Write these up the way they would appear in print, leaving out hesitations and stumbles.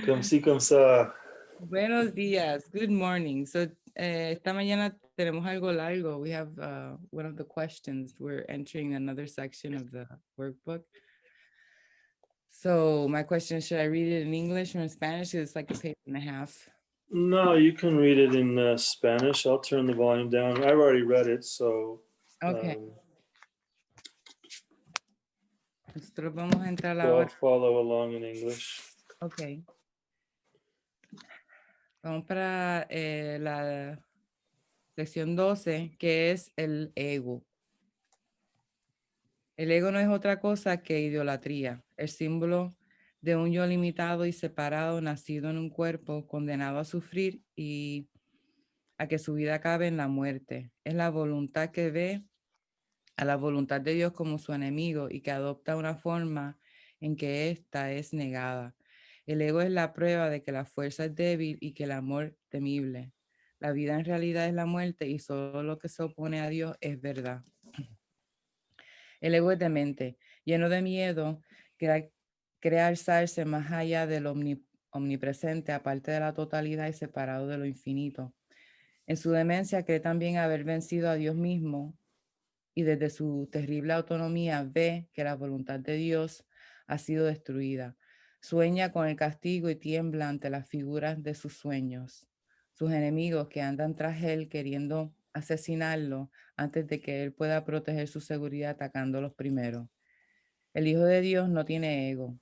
Comme si, comme ça. Buenos días. Good morning. So, esta mañana tenemos algo largo. We have one of the questions. We're entering another section of the workbook. So, my question, should I read it in English or in Spanish? It's like a page and a half. No, you can read it in Spanish. I'll turn the volume down. I've already read it, so. Okay. Nosotros vamos a entrar So I'll ahora. follow along in English. Okay. Vamos para la lección 12, que es el ego. El ego no es otra cosa que idolatría, el símbolo de un yo limitado y separado, nacido en un cuerpo, condenado a sufrir y a que su vida acabe en la muerte. Es la voluntad que ve a la voluntad de Dios como su enemigo y que adopta una forma en que ésta es negada. El ego es la prueba de que la fuerza es débil y que el amor temible. La vida en realidad es la muerte y solo lo que se opone a Dios es verdad. El ego es demente, lleno de miedo, crea alzarse más allá del omnipresente, aparte de la totalidad y separado de lo infinito. En su demencia cree también haber vencido a Dios mismo y desde su terrible autonomía ve que la voluntad de Dios ha sido destruida. Sueña con el castigo y tiembla ante las figuras de sus sueños. Sus enemigos que andan tras él queriendo asesinarlo antes de que él pueda proteger su seguridad atacándolos primero. El Hijo de Dios no tiene ego.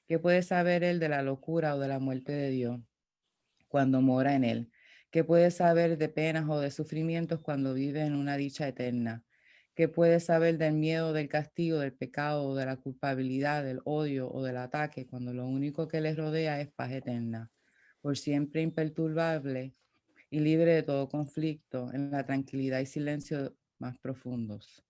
¿Qué puede saber él de la locura o de la muerte de Dios cuando mora en él? ¿Qué puede saber de penas o de sufrimientos cuando vive en una dicha eterna? ¿Qué puede saber del miedo, del castigo, del pecado, de la culpabilidad, del odio o del ataque cuando lo único que les rodea es paz eterna, por siempre imperturbable y libre de todo conflicto en la tranquilidad y silencio más profundos?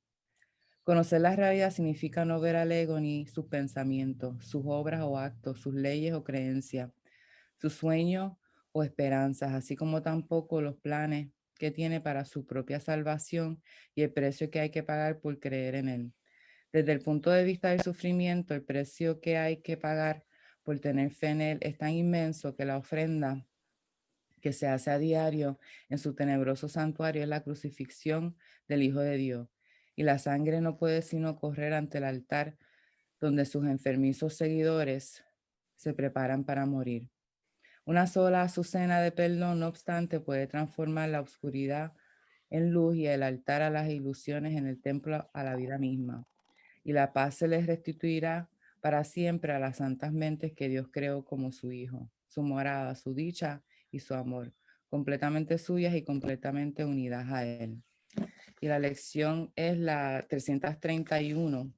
Conocer la realidad significa no ver al ego ni sus pensamientos, sus obras o actos, sus leyes o creencias, sus sueños o esperanzas, así como tampoco los planes que tiene para su propia salvación y el precio que hay que pagar por creer en él. Desde el punto de vista del sufrimiento, el precio que hay que pagar por tener fe en él es tan inmenso que la ofrenda que se hace a diario en su tenebroso santuario es la crucifixión del Hijo de Dios. Y la sangre no puede sino correr ante el altar donde sus enfermizos seguidores se preparan para morir. Una sola azucena de perdón, no obstante, puede transformar la oscuridad en luz y el altar a las ilusiones en el templo a la vida misma. Y la paz se les restituirá para siempre a las santas mentes que Dios creó como su Hijo, su morada, su dicha y su amor, completamente suyas y completamente unidas a Él. Y la lección es la 331.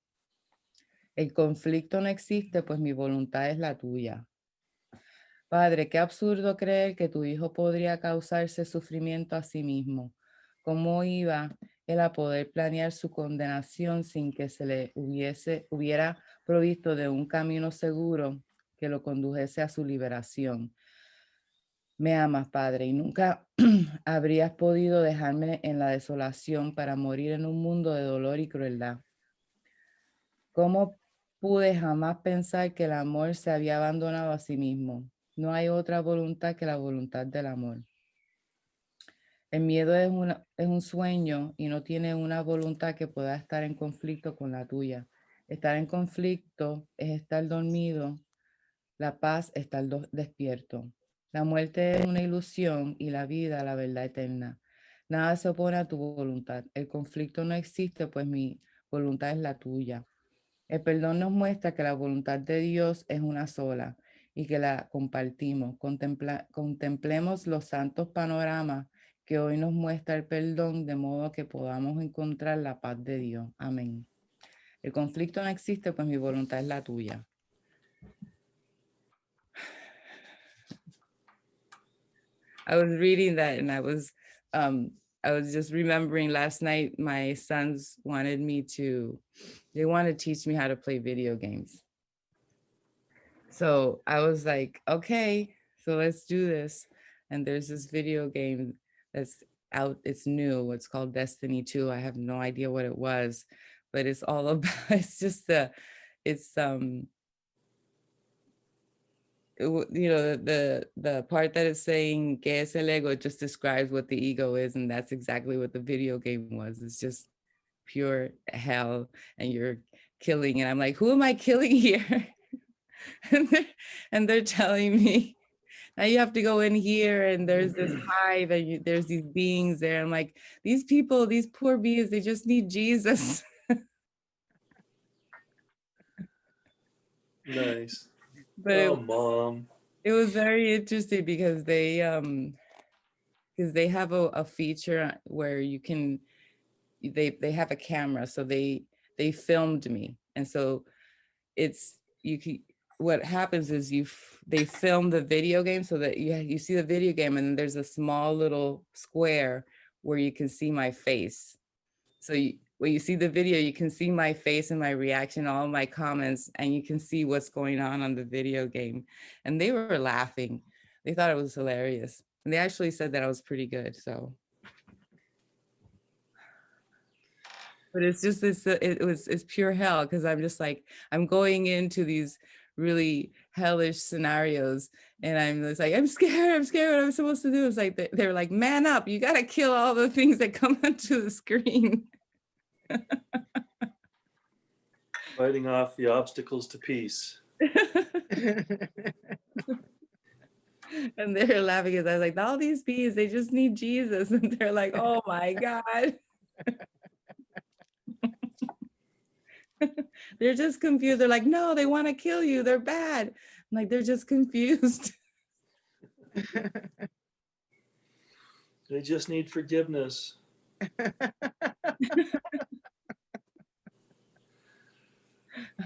El conflicto no existe, pues mi voluntad es la tuya. Padre, qué absurdo creer que tu hijo podría causarse sufrimiento a sí mismo. ¿Cómo iba él a poder planear su condenación sin que se le hubiera provisto de un camino seguro que lo condujese a su liberación? Me amas, Padre, y nunca habrías podido dejarme en la desolación para morir en un mundo de dolor y crueldad. ¿Cómo pude jamás pensar que el amor se había abandonado a sí mismo? No hay otra voluntad que la voluntad del amor. El miedo es un sueño y no tiene una voluntad que pueda estar en conflicto con la tuya. Estar en conflicto es estar dormido, la paz es estar despierto. La muerte es una ilusión y la vida la verdad eterna. Nada se opone a tu voluntad. El conflicto no existe, pues mi voluntad es la tuya. El perdón nos muestra que la voluntad de Dios es una sola y que la compartimos. Contemplemos los santos panoramas que hoy nos muestra el perdón de modo que podamos encontrar la paz de Dios. Amén. El conflicto no existe, pues mi voluntad es la tuya. I was reading that and I was just remembering last night my sons they want to teach me how to play video games. So I was like, okay, so let's do this. And there's this video game that's out, it's new. It's called Destiny 2. I have no idea what it was, but it's all about, it's you know, the part that is saying que es el ego, it just describes what the ego is, and that's exactly what the video game was. It's just pure hell, and you're killing, and I'm like, who am I killing here? and they're telling me, now you have to go in here, and there's this hive, and there's these beings there. I'm like, these people, these poor beings, they just need Jesus. Nice. But Oh, Mom. it was very interesting because they have a feature where you can, they have a camera, so they filmed me, and so it's, you can, what happens is they film the video game so that you see the video game, and then there's a small little square where you can see my face. So when you see the video, you can see my face and my reaction, all my comments, and you can see what's going on the video game. And they were laughing. They thought it was hilarious. And they actually said that I was pretty good, so. But it's just this, it's pure hell, because I'm just like, I'm going into these really hellish scenarios, and I'm just like, I'm scared, what I'm supposed to do. It's like, they're like, man up, you got to kill all the things that come onto the screen. Fighting off the obstacles to peace. And they're laughing because I was like, all these bees, they just need Jesus. And they're like, oh my God. They're just confused. They're like, no, they want to kill you. They're bad. I'm like, they're just confused. They just need forgiveness.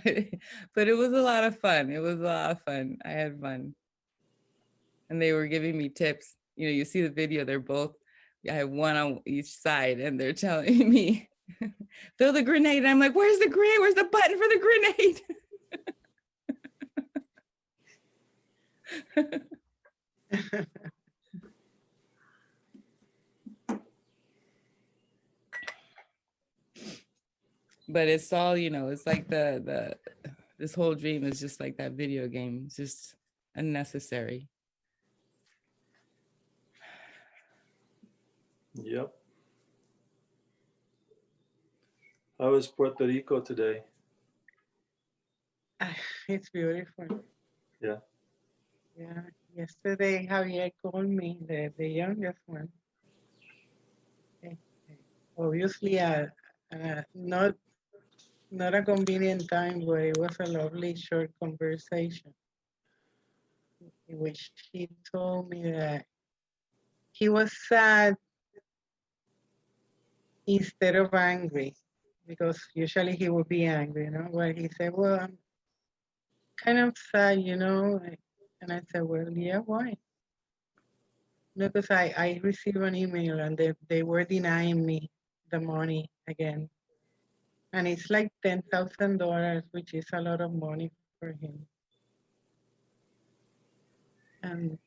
But it was a lot of fun. It was a lot of fun. I had fun. And they were giving me tips. You know, you see the video, they're both, I have one on each side, and they're telling me, throw the grenade. And I'm like, where's the grenade? Where's the button for the grenade? But it's all, you know, it's like this whole dream is just like that video game. It's just unnecessary. Yep. How was Puerto Rico today? It's beautiful. Yeah. Yeah. Yesterday, Javier called me, the youngest one. Obviously, not a convenient time, but it was a lovely short conversation in which he told me that he was sad instead of angry, because usually he would be angry, you know. But he said, well, I'm kind of sad, you know. And I said, well, yeah, why? No, because I received an email, and they were denying me the money again. And it's like $10,000, which is a lot of money for him. And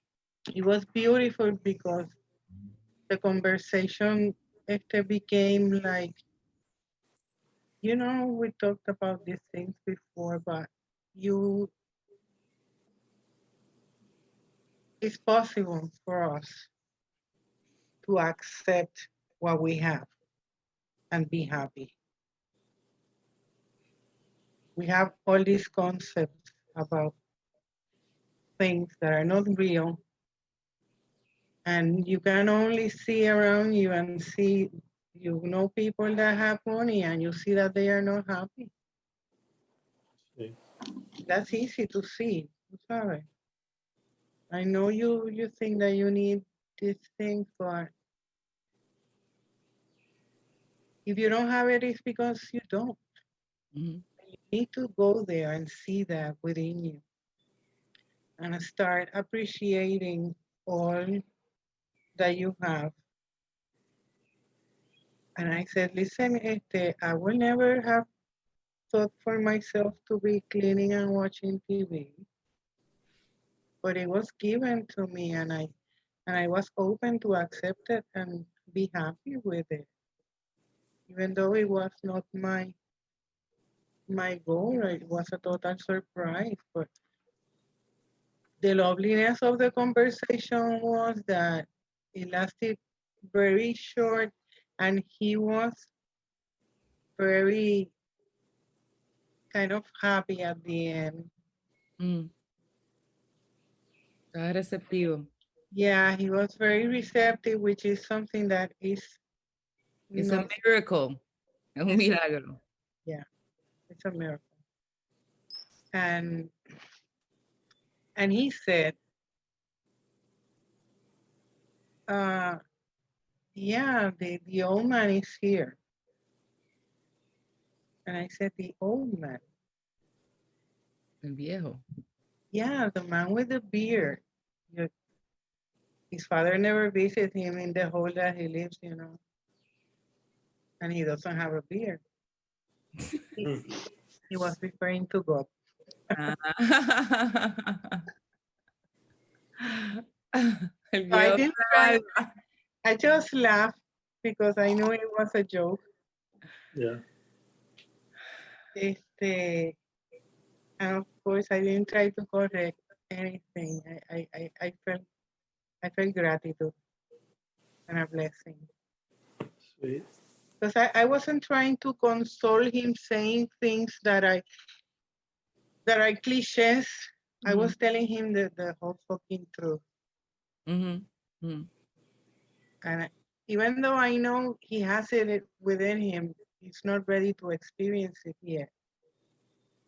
it was beautiful because the conversation became like, you know, we talked about these things before, but it's possible for us to accept what we have and be happy. We have all these concepts about things that are not real, and you can only see around you and see, you know, people that have money, and you see that they are not happy. Okay. That's easy to see. Sorry. I know you think that you need these things, but if you don't have it, it's because you don't. Mm-hmm. You need to go there and see that within you, and start appreciating all that you have. And I said, listen, I will never have thought for myself to be cleaning and watching TV, but it was given to me, and I was open to accept it and be happy with it, even though it was not my goal. It was a total surprise, but the loveliness of the conversation was that it lasted very short, and he was very kind of happy at the end. Estaba receptivo. Yeah, he was very receptive, which is something that is It's a not, miracle. Es un milagro. yeah, it's a miracle. And he said, yeah, the old man is here. And I said, the old man? El viejo. Yeah, the man with the beard. His father never visited him in the hole that he lives, you know. And he doesn't have a beard. He was referring to God. El So I viejo didn't de la try. barba. I just laughed because I knew it was a joke. Yeah. And of course, I didn't try to correct anything. I felt gratitude and a blessing. Sweet. Because I wasn't trying to console him saying things that are cliches. I was telling him the whole fucking truth. And even though I know he has it within him, he's not ready to experience it yet.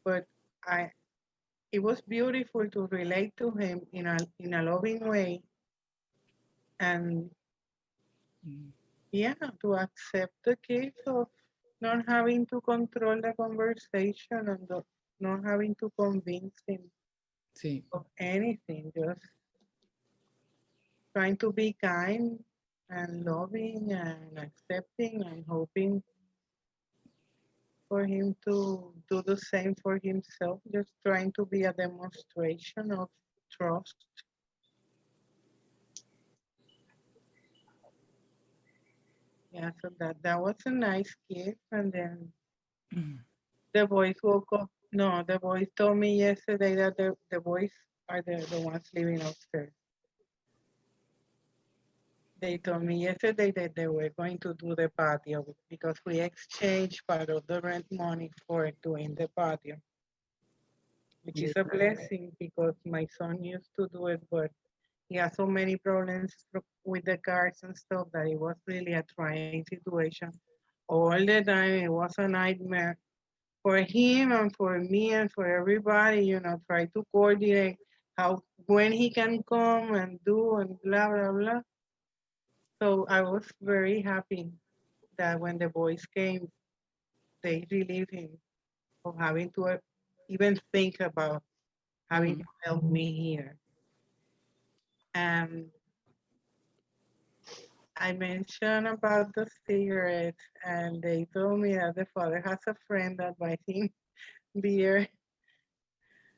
But it was beautiful to relate to him in a loving way, and yeah, to accept the case of not having to control the conversation and not having to convince him Sí. of anything, just trying to be kind and loving and accepting and hoping for him to do the same for himself, just trying to be a demonstration of trust. Yeah, so that was a nice gift. And then the boys woke up. No, the boys told me yesterday that the boys are the ones living upstairs. They told me yesterday that they were going to do the patio because we exchanged part of the rent money for doing the patio, which is a blessing because my son used to do it, but he has so many problems with the cars and stuff that it was really a trying situation. All the time, it was a nightmare for him and for me and for everybody, you know, try to coordinate when he can come and do and blah, blah, blah. So I was very happy that when the boys came, they relieved him of having to even think about having to help me here. And I mentioned about the cigarettes, and they told me that the father has a friend that buys him beer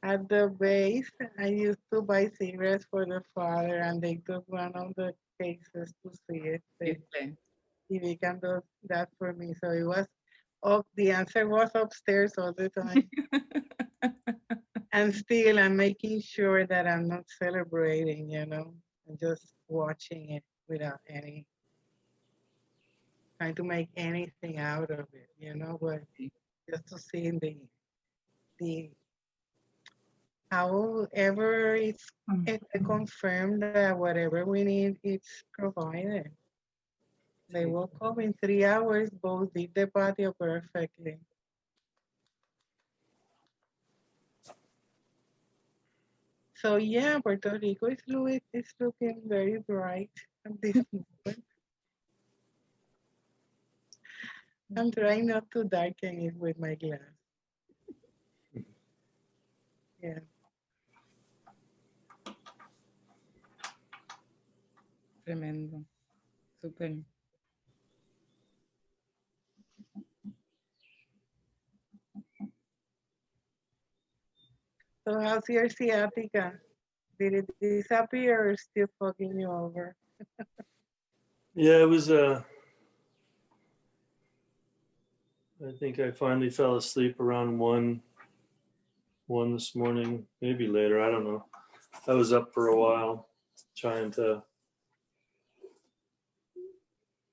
at the base. I used to buy cigarettes for the father, and they took one of the cases to see it. He began that for me. So it was, the answer was upstairs all the time. And still, I'm making sure that I'm not celebrating, you know, and just watching it without trying to make anything out of it, you know, but just to see the however it's confirmed that whatever we need, it's provided. They woke up in 3 hours, both did the patio perfectly. So yeah, Puerto Rico is looking very bright at this moment. I'm trying not to darken it with my glass. Yeah. Tremendo. Súper. So how's your sciatica? Did it disappear or still fucking you over? Yeah, it was I think I finally fell asleep around one this morning, maybe later, I don't know. I was up for a while trying to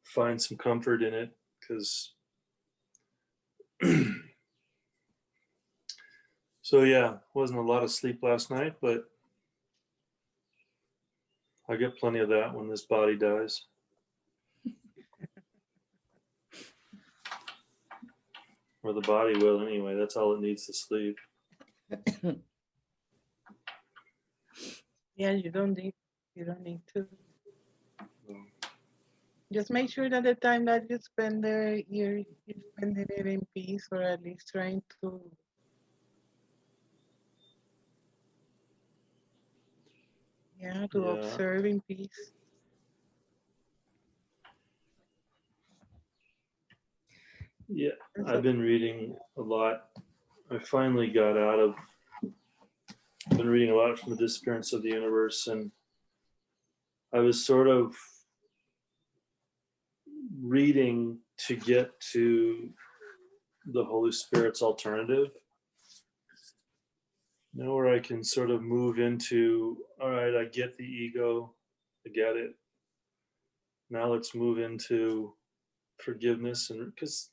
find some comfort in it because so yeah, wasn't a lot of sleep last night, but I get plenty of that when this body dies. Or the body will anyway. That's all it needs to sleep. Yeah, you don't need to. Just make sure that the time that you spend there, you're spending it in peace, or at least trying to. Yeah, to Yeah. observe in peace. Yeah, I've been reading a lot. I finally got out of, I've been reading a lot from the disappearance of the universe, and I was sort of reading to get to the Holy Spirit's alternative. You know, where I can sort of move into, all right, I get the ego, I get it. Now let's move into forgiveness, and because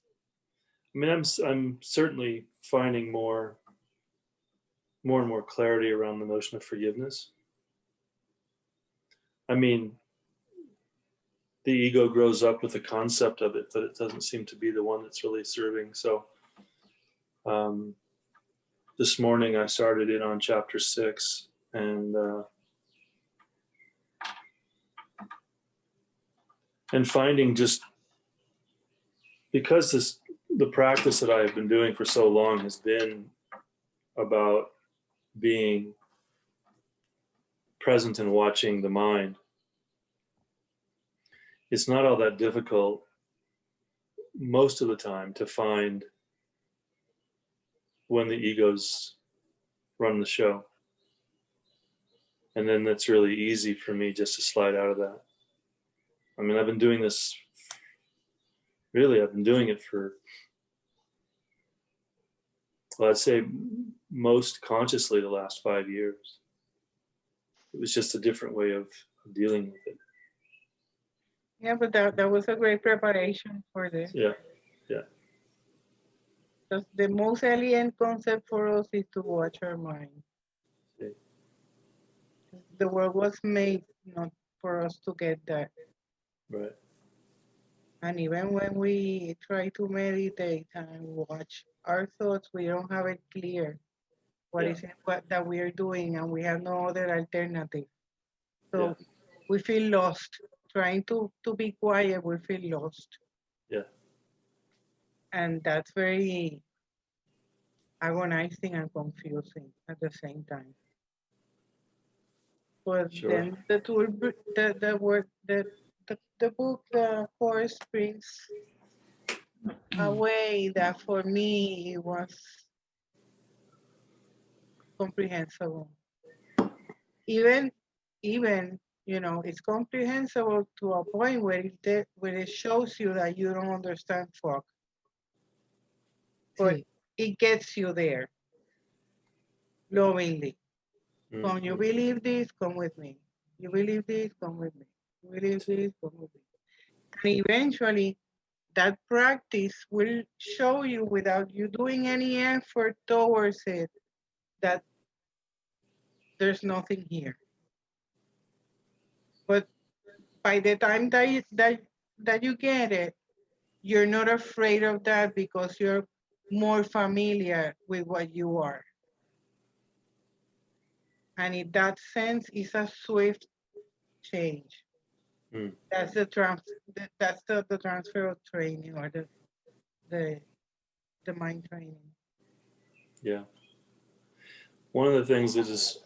I mean, I'm certainly finding more and more clarity around the notion of forgiveness. I mean, the ego grows up with the concept of it, but it doesn't seem to be the one that's really serving. So this morning I started in on chapter 6, and finding, just because the practice that I have been doing for so long has been about being present and watching the mind. It's not all that difficult most of the time to find when the egos run the show. And then that's really easy for me just to slide out of that. I mean, I've been doing this, really, I've been doing it for, well, I'd say most consciously the last 5 years. It was just a different way of dealing with it. Yeah, but that was a great preparation for this. Yeah. Because the most alien concept for us is to watch our mind. See. The world was made not for us to get that. Right. And even when we try to meditate and watch our thoughts, we don't have it clear what is it that we are doing, and we have no other alternative. So we feel lost. Trying to be quiet, we feel lost. Yeah. And that's very agonizing and confusing at the same time. But Sure. then the tool, the book, the course brings a way that for me it was comprehensible. Even you know, it's comprehensible to a point where it shows you that you don't understand fuck. But it gets you there lovingly. When you believe this, come with me. You believe this, come with me. You believe this, come with me. And eventually, that practice will show you, without you doing any effort towards it, that there's nothing here. But by the time that you get it, you're not afraid of that because you're more familiar with what you are. And in that sense, it's a swift change. That's the transfer of training, or the mind training. Yeah. One of the things that has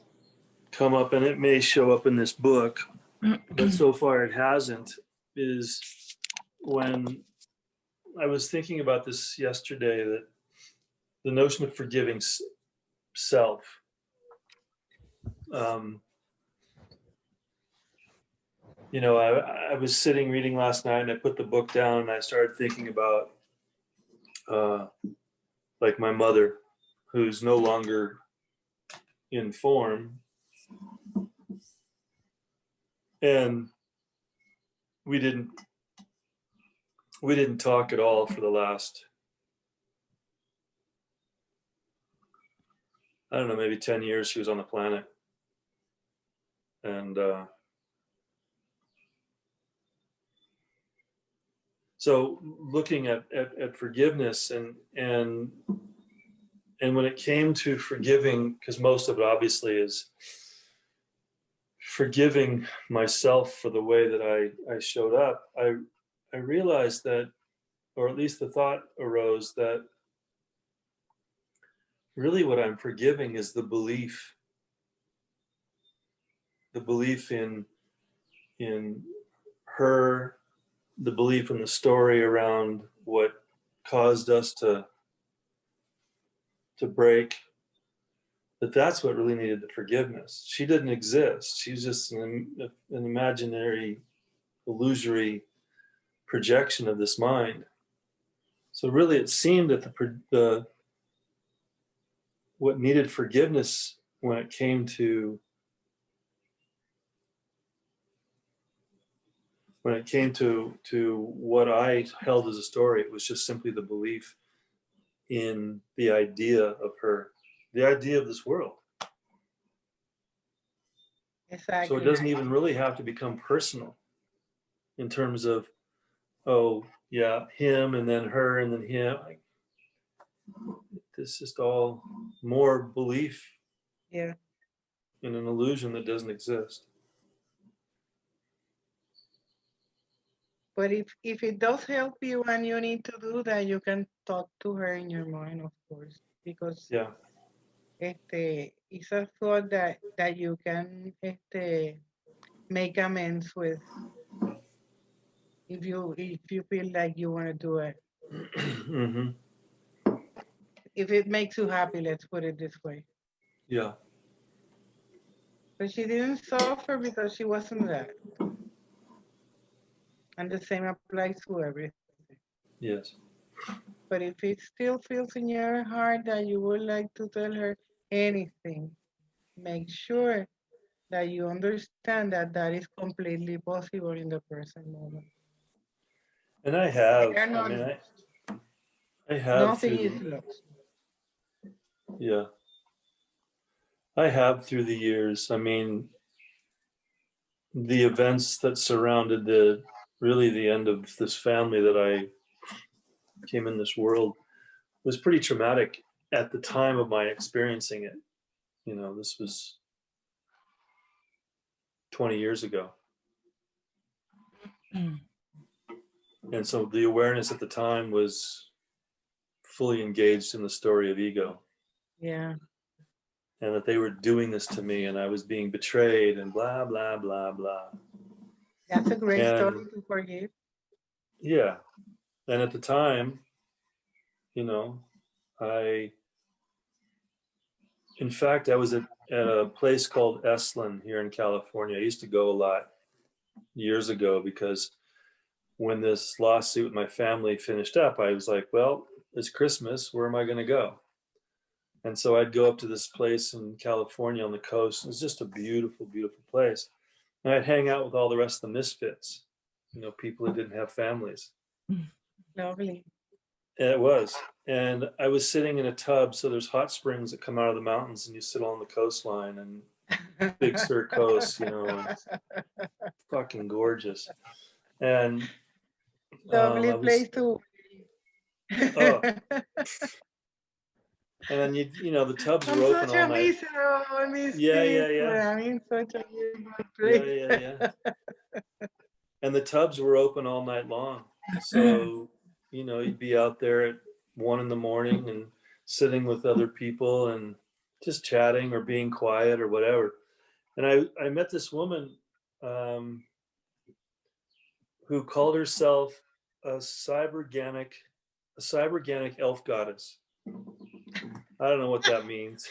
come up, and it may show up in this book, but so far it hasn't, is when I was thinking about this yesterday, that the notion of forgiving self. You know, I was sitting reading last night, and I put the book down, and I started thinking about like my mother, who's no longer in form, And we didn't talk at all for the last, I don't know, maybe 10 years she was on the planet. And so looking at forgiveness and when it came to forgiving, because most of it obviously is forgiving myself for the way that I showed up, I realized that, or at least the thought arose that really what I'm forgiving is the belief in her, the belief in the story around what caused us to break, that's what really needed the forgiveness. She didn't exist. She was just an imaginary, illusory projection of this mind. So really it seemed that the what needed forgiveness when it came to what I held as a story, it was just simply the belief in the idea of her, the idea of this world. Exactly. So it doesn't even really have to become personal in terms of, oh yeah, him and then her and then him. It's just all more belief Yeah. in an illusion that doesn't exist. But if it does help you and you need to do that, you can talk to her in your mind, of course, because Yeah. it's a thought that you can make amends with if you feel like you want to do it. Mm-hmm. If it makes you happy, let's put it this way. Yeah. But she didn't suffer because she wasn't that. And the same applies to everything. Yes. But if it still feels in your heart that you would like to tell her anything, make sure that you understand that that is completely possible in the present moment. And I have, They're I not mean, lost. I have Nothing through is lost. yeah. I have through the years. I mean, the events that surrounded really the end of this family that I came in this world was pretty traumatic at the time of my experiencing it. You know, this was 20 years ago. And so the awareness at the time was fully engaged in the story of ego. Yeah. And that they were doing this to me and I was being betrayed and blah, blah, blah, blah. That's a great And story to forgive. yeah. And at the time, you know, in fact, I was at a place called Esalen here in California. I used to go a lot years ago because when this lawsuit with my family finished up, I was like, well, it's Christmas. Where am I going to go? And so I'd go up to this place in California on the coast. It was just a beautiful, beautiful place. And I'd hang out with all the rest of the misfits, you know, people who didn't have families. Lovely. And it was. And I was sitting in a tub. So there's hot springs that come out of the mountains and you sit on the coastline and Big Sur coast, you know, it's fucking gorgeous. And Lovely I place was, to. oh, and then you know, the tubs I'm were open such all a night. miserable misfit, Yeah. but I'm in such a good Yeah. place. And the tubs were open all night long. So, you know, you'd be out there at 1 a.m. and sitting with other people and just chatting or being quiet or whatever. And I met this woman who called herself a cyberganic elf goddess. I don't know what that means.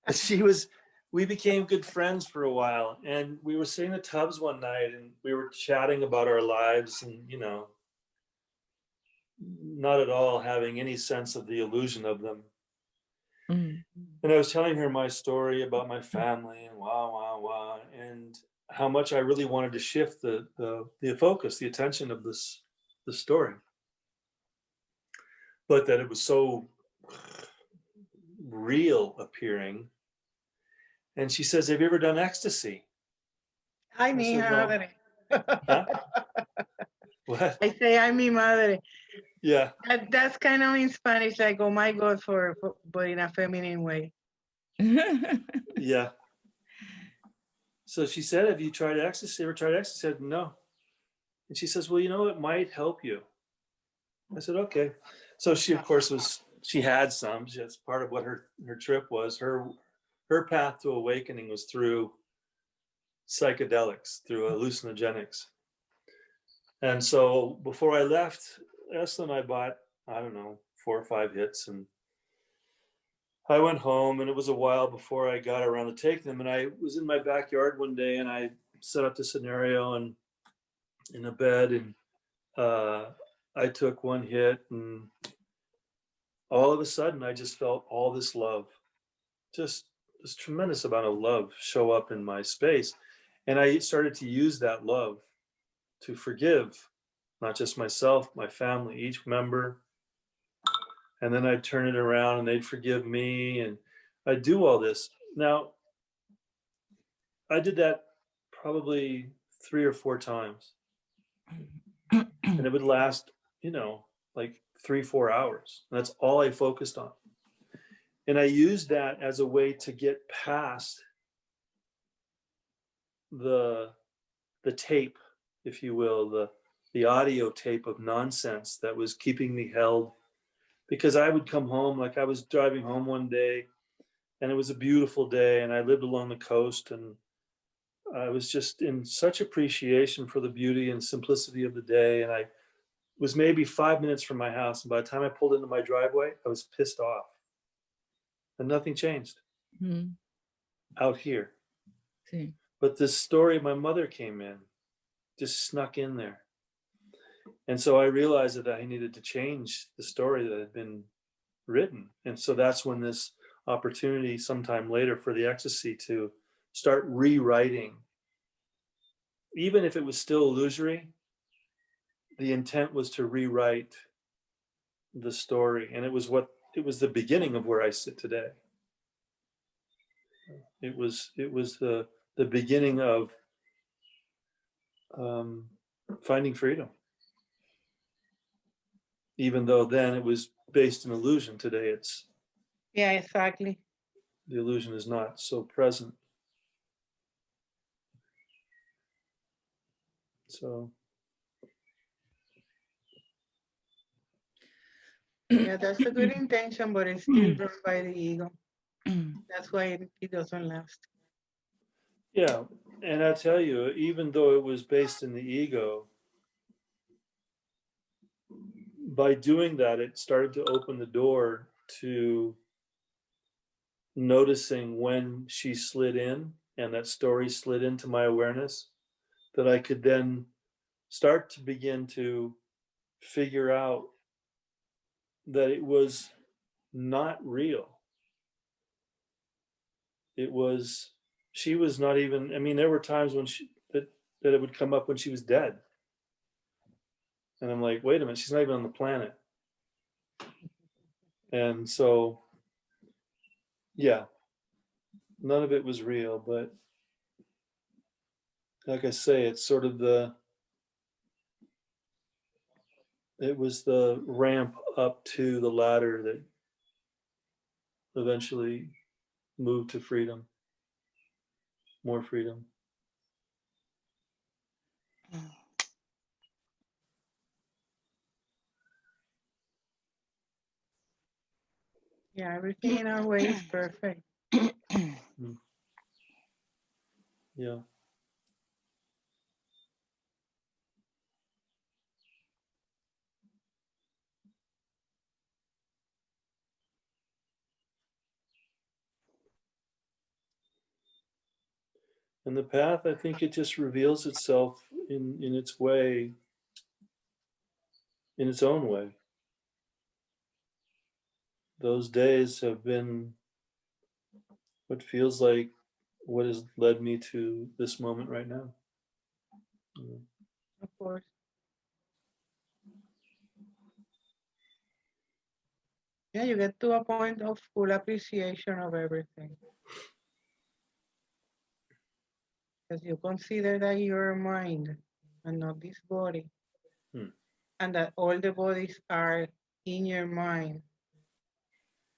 But we became good friends for a while, and we were sitting in the tubs one night and we were chatting about our lives and, you know, not at all having any sense of the illusion of them. And I was telling her my story about my family and wah. And how much I really wanted to shift the focus, the attention of the story, but that it was so real appearing. And she says, "Have you ever done ecstasy?" Ay, I mi said, "No." madre. Huh? What? I say, ay, mi madre. Yeah. That's kind of in Spanish, like, oh my God, but in a feminine way. Yeah. So she said, "Have you tried ecstasy? Ever tried ecstasy?" I said, "No." And she says, "Well, you know, it might help you." I said, "Okay." So she, of course, she had some. That's part of what her trip was. Her path to awakening was through psychedelics, through hallucinogenics. And so before I left Esalen, I bought, I don't know, 4 or 5 hits, and I went home, and it was a while before I got around to taking them. And I was in my backyard one day, and I set up the scenario and in a bed, and I took one hit, and all of a sudden I just felt all this love, just this tremendous amount of love show up in my space. And I started to use that love to forgive not just myself, my family, each member. And then I'd turn it around and they'd forgive me, and I'd do all this. Now, I did that probably 3 or 4 times, and it would last, like 3, 4 hours. And that's all I focused on. And I used that as a way to get past the tape, if you will, the audio tape of nonsense that was keeping me held. Because I would come home, like I was driving home one day, and it was a beautiful day, and I lived along the coast, and I was just in such appreciation for the beauty and simplicity of the day. And I was maybe 5 minutes from my house, and by the time I pulled into my driveway, I was pissed off, and nothing changed out here. Sí. But this story of my mother came in, just snuck in there. And so I realized that I needed to change the story that had been written. And so that's when this opportunity sometime later for the ecstasy to start rewriting, even if it was still illusory, the intent was to rewrite the story. And it was the beginning of where I sit today. It was the beginning of finding freedom. Even though then it was based in illusion, today it's, Yeah, exactly. the illusion is not so present. So Yeah, that's a good intention, but it's still run by the ego. That's why it doesn't last. yeah, and I tell you, even though it was based in the ego, by doing that, it started to open the door to noticing when she slid in and that story slid into my awareness, that I could then start to begin to figure out that it was not real. It was, she was not even, I mean, there were times when that it would come up when she was dead. And I'm like, wait a minute, she's not even on the planet. And so, yeah, none of it was real, but like I say, it's sort of it was the ramp up to the ladder that eventually moved to freedom, more freedom. Yeah, everything in our way is perfect. Yeah. And the path, I think it just reveals itself in its way, in its own way. Those days have been what feels like what has led me to this moment right now. Of course. Yeah, you get to a point of full appreciation of everything. Because you consider that you're a mind and not this body. And that all the bodies are in your mind.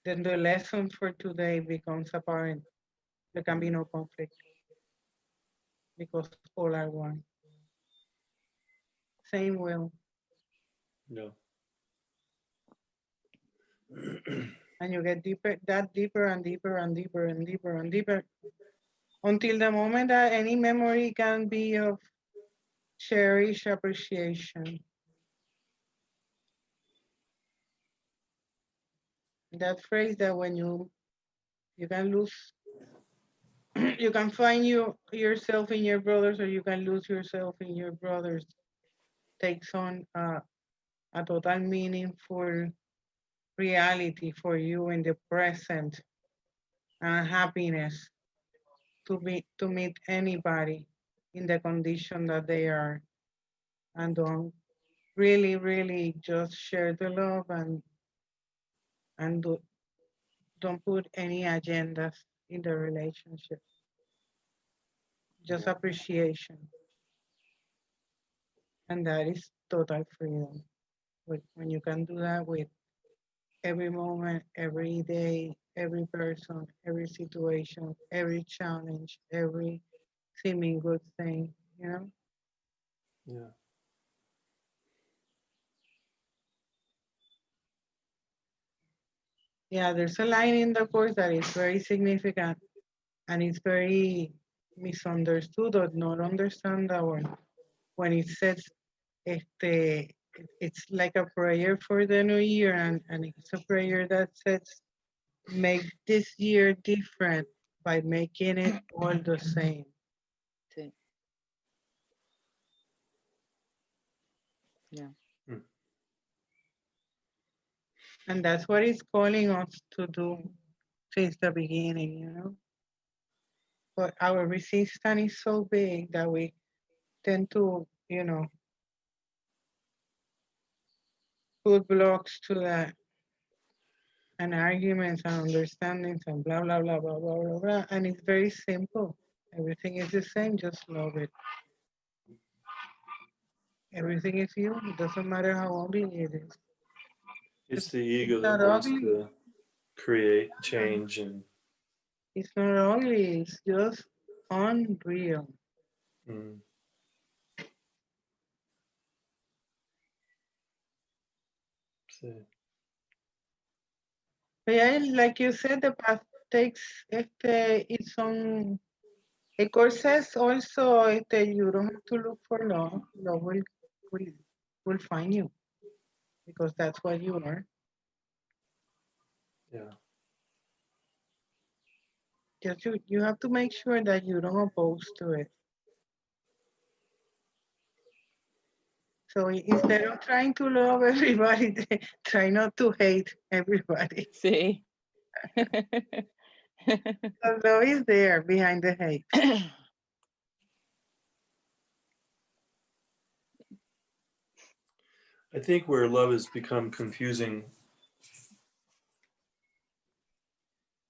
Then the lesson for today becomes apparent. There can be no conflict because all are one. Same will. Yeah. And you get deeper and deeper and deeper and deeper and deeper until the moment that any memory can be of cherished appreciation. That phrase that when you can lose, you can find yourself in your brothers, or you can lose yourself in your brothers, takes on a total meaningful reality for you in the present, and happiness to meet anybody in the condition that they are, and don't really just share the love and don't put any agendas in the relationship. Just appreciation. And that is total freedom. When you can do that with every moment, every day, every person, every situation, every challenge, every seeming good thing, you know? Yeah. Yeah, there's a line in the course that is very significant and it's very misunderstood or not understandable when it says it's like a prayer for the new year, and it's a prayer that says, make this year different by making it all the same. Sí. Yeah. And that's what it's calling us to do since the beginning, you know? But our resistance is so big that we tend to, you know, put blocks to that, and arguments and understandings and blah, blah, blah, blah, blah, blah, blah. And it's very simple. Everything is the same, just love it. Everything is you. It doesn't matter how ugly it is. It's the ego not that wants ugly. to create change, and It's not ugly, it's just unreal. Sí. But yeah, like you said, the path takes its own. The course says also you don't have to look for love. Love will find you because that's what you are. Yeah. Just you have to make sure that you don't oppose to it. So instead of trying to love everybody, try not to hate everybody. Sí. The love is there behind the hate. I think where love has become confusing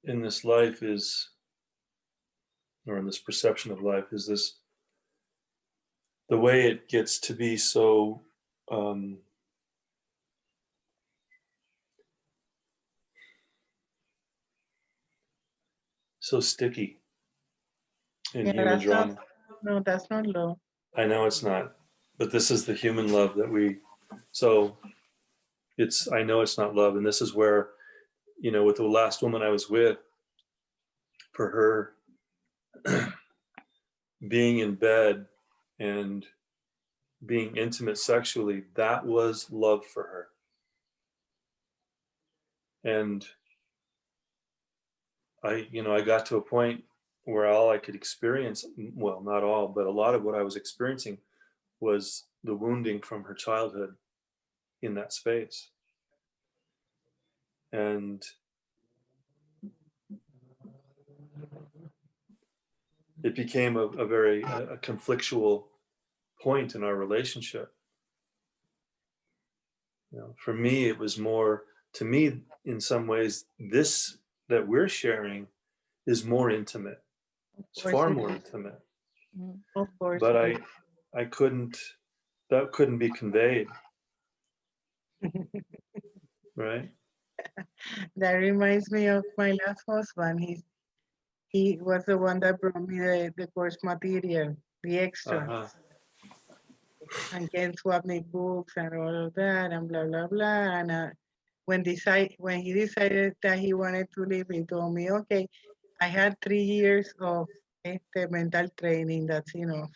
in this life is, or in this perception of life, is this, the way it gets to be so so sticky in human drama. That's not love. I know it's not, but this is the human love that so I know it's not love. And this is where, with the last woman I was with, for her being in bed and being intimate sexually, that was love for her. And I got to a point where all I could experience, well, not all, but a lot of what I was experiencing was the wounding from her childhood in that space. And it became a very conflictual point in our relationship. You know, for me, it was more, to me, in some ways, this that we're sharing is more intimate. It's far more intimate. Of course. But I couldn't, that couldn't be conveyed, right? That reminds me of my last husband. He was the one that brought me the course material, the extra, Uh-huh. and can swap me books and all of that, and blah blah blah. And when he decided that he wanted to leave, he told me, "Okay, I had 3 years of mental training. That's enough."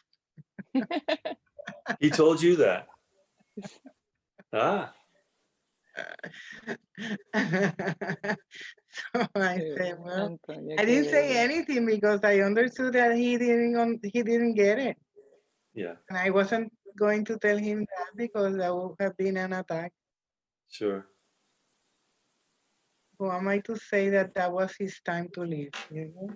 He told you that? Ah, So I said, well, I didn't say anything because I understood that he didn't get it. yeah, And I wasn't going to tell him that because that would have been an attack. sure. Who am I to say that that was his time to leave? You know,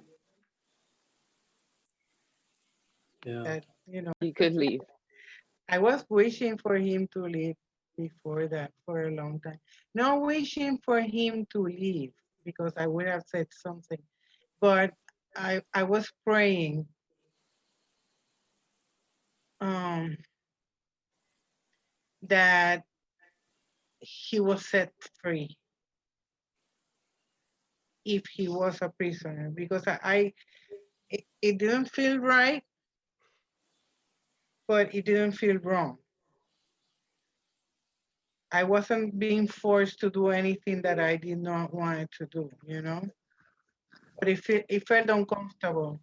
Yeah. that, you know, He could leave. I was wishing for him to leave before that for a long time. Not wishing for him to leave because I would have said something, but I was praying that he was set free if he was a prisoner, because it didn't feel right, but it didn't feel wrong. I wasn't being forced to do anything that I did not want to do, you know? But it felt uncomfortable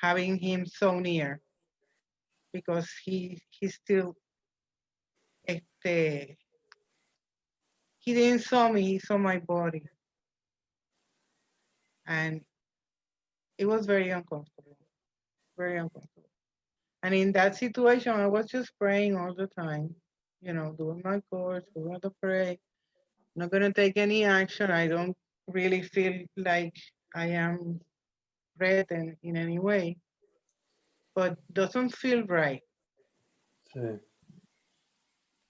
having him so near because he still, he didn't saw me, he saw my body. And it was very uncomfortable, very uncomfortable. And in that situation, I was just praying all the time, you know, doing my course, doing the pray. Not gonna take any action. I don't really feel like I am threatened in any way, but doesn't feel right. Okay.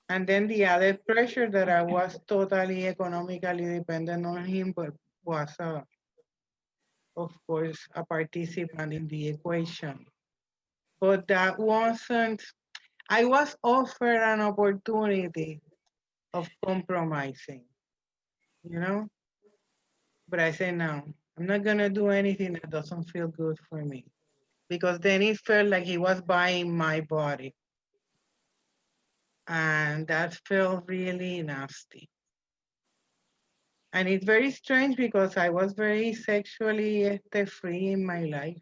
And then the added pressure that I was totally economically dependent on him, but was, of course, a participant in the equation. But that wasn't, I was offered an opportunity of compromising, you know? But I said, no, I'm not gonna do anything that doesn't feel good for me. Because then it felt like he was buying my body. And that felt really nasty. And it's very strange because I was very sexually free in my life.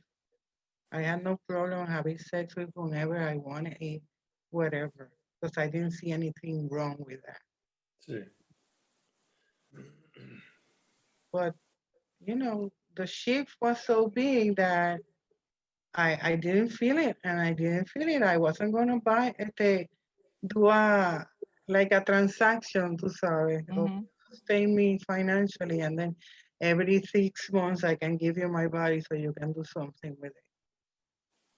I had no problem having sex with whomever I wanted, whatever, because I didn't see anything wrong with that. See. But, you know, the shift was so big that I didn't feel it, and I didn't feel it. I wasn't going to do like a transaction, tú sabes, or sustain me financially, and then every 6 months I can give you my body so you can do something with it.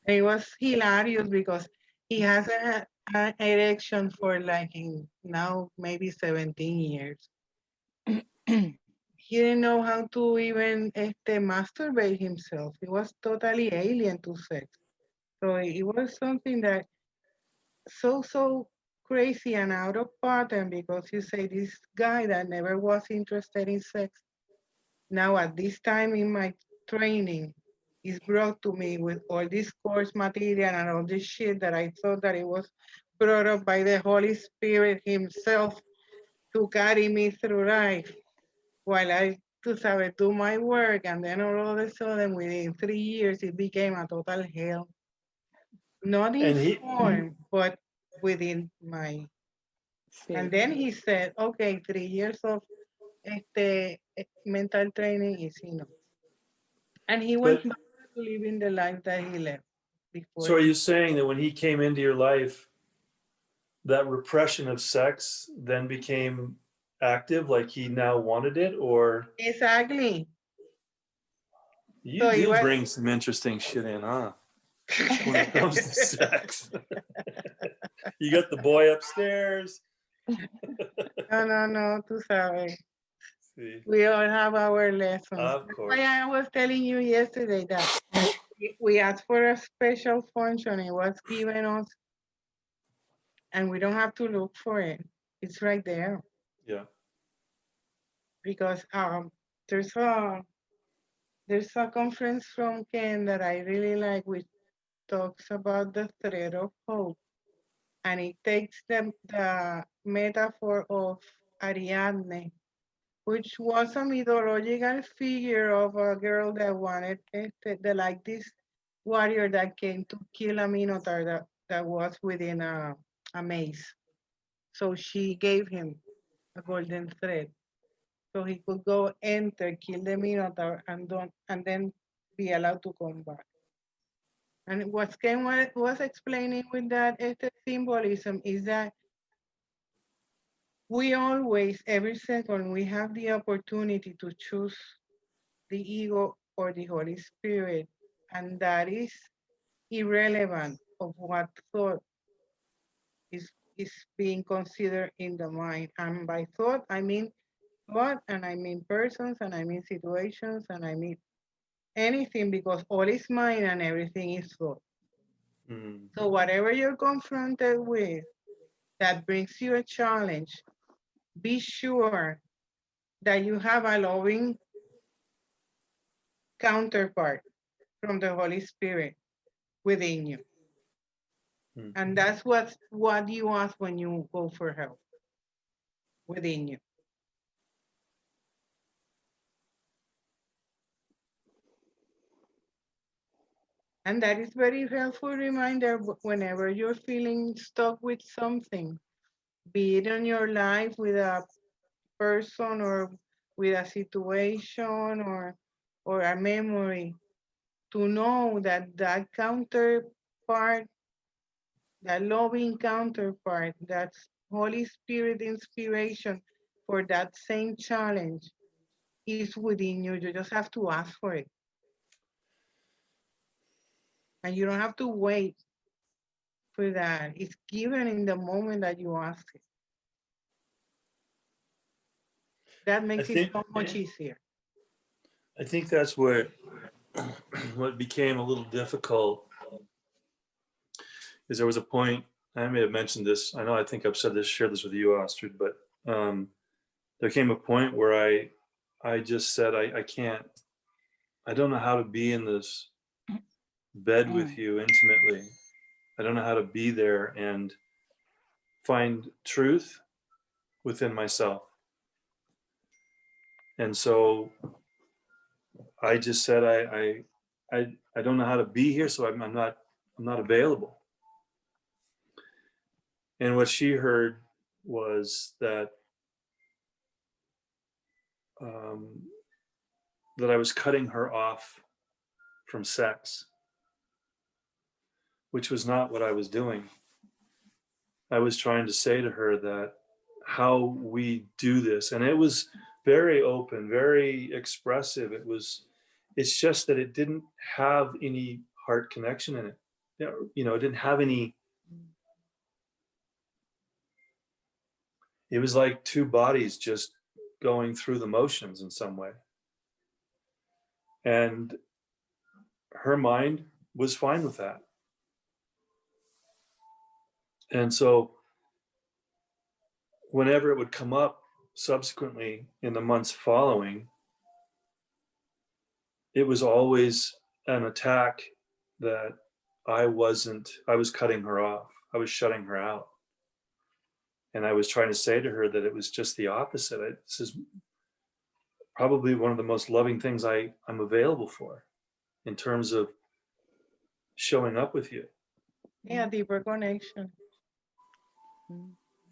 And it was hilarious because he hasn't had an erection for like now maybe 17 years. He didn't know how to even masturbate himself. He was totally alien to sex. So it was something that so crazy and out of pattern because you say this guy that never was interested in sex, now at this time in my training, is brought to me with all this course material and all this shit that I thought that it was brought up by the Holy Spirit himself to carry me through life while I, to sabe, do my work, and then all of a sudden within 3 years it became a total hell. Not in And he, form, but within my. And then he said, okay, 3 years of mental training is enough. And he went but back to living the life that he left before. so are you saying that when he came into your life, that repression of sex then became active, like he now wanted it? Or Exactly. you So it do was, bring some interesting shit in, huh? when it comes to sex. You got the boy upstairs. No, tú sabes. See, We all have our lessons. of That's course. why I was telling you yesterday that we asked for a special function. It was given us, and we don't have to look for it. It's right there. Yeah. Because there's a conference from Ken that I really like, which talks about the thread of hope, and it takes the metaphor of Ariadne, which was a mythological figure of a girl that wanted like this warrior that came to kill a minotaur that was within a maze. So she gave him a golden thread, so he could go enter, kill the minotaur, and then be allowed to come back. And what Ken was explaining with that symbolism is that we always, every second, we have the opportunity to choose the ego or the Holy Spirit, and that is irrelevant of what thought is being considered in the mind. And by thought, I mean thought, and I mean persons, and I mean situations, and I mean anything, because all is mind and everything is thought. Mm. So whatever you're confronted with that brings you a challenge, be sure that you have a loving counterpart from the Holy Spirit within you. Mm. And that's what you ask when you go for help within you. And that is very helpful reminder whenever you're feeling stuck with something, be it in your life with a person or with a situation or a memory, to know that that counterpart, that loving counterpart, that's Holy Spirit inspiration for that same challenge is within you. You just have to ask for it. And you don't have to wait for that. It's given in the moment that you ask it. That makes it so much easier. I think that's where what became a little difficult is there was a point, I may have mentioned this, I know I think I've said this, shared this with you, Astrid, but there came a point where I just said, I can't, I don't know how to be in this bed with you intimately. I don't know how to be there and find truth within myself. And so I just said, I don't know how to be here, so I'm not available. And what she heard was that that I was cutting her off from sex, which was not what I was doing. I was trying to say to her that how we do this, and it was very open, very expressive. It's just that it didn't have any heart connection in it. You know, it didn't have any. It was like two bodies just going through the motions in some way. And her mind was fine with that. And so whenever it would come up subsequently in the months following, it was always an attack that I was cutting her off. I was shutting her out. And I was trying to say to her that it was just the opposite. This is probably one of the most loving things I'm available for in terms of showing up with you. Yeah, deeper connection.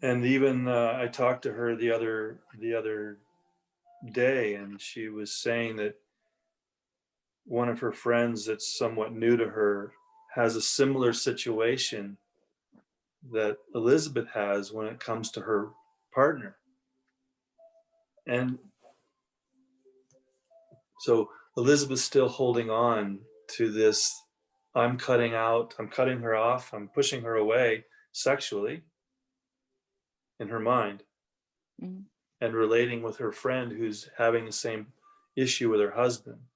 And even I talked to her the other day, and she was saying that one of her friends that's somewhat new to her has a similar situation that Elizabeth has when it comes to her partner. And so Elizabeth's still holding on to this I'm cutting her off, I'm pushing her away sexually in her mind, Mhm. and relating with her friend who's having the same issue with her husband.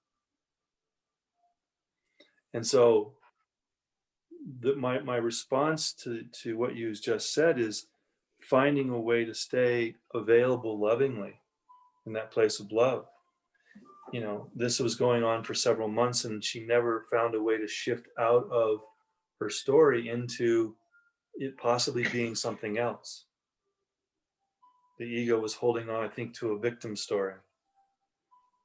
And so my response to what you just said is finding a way to stay available lovingly in that place of love. You know, this was going on for several months, and she never found a way to shift out of her story into it possibly being something else. The ego was holding on, I think, to a victim story.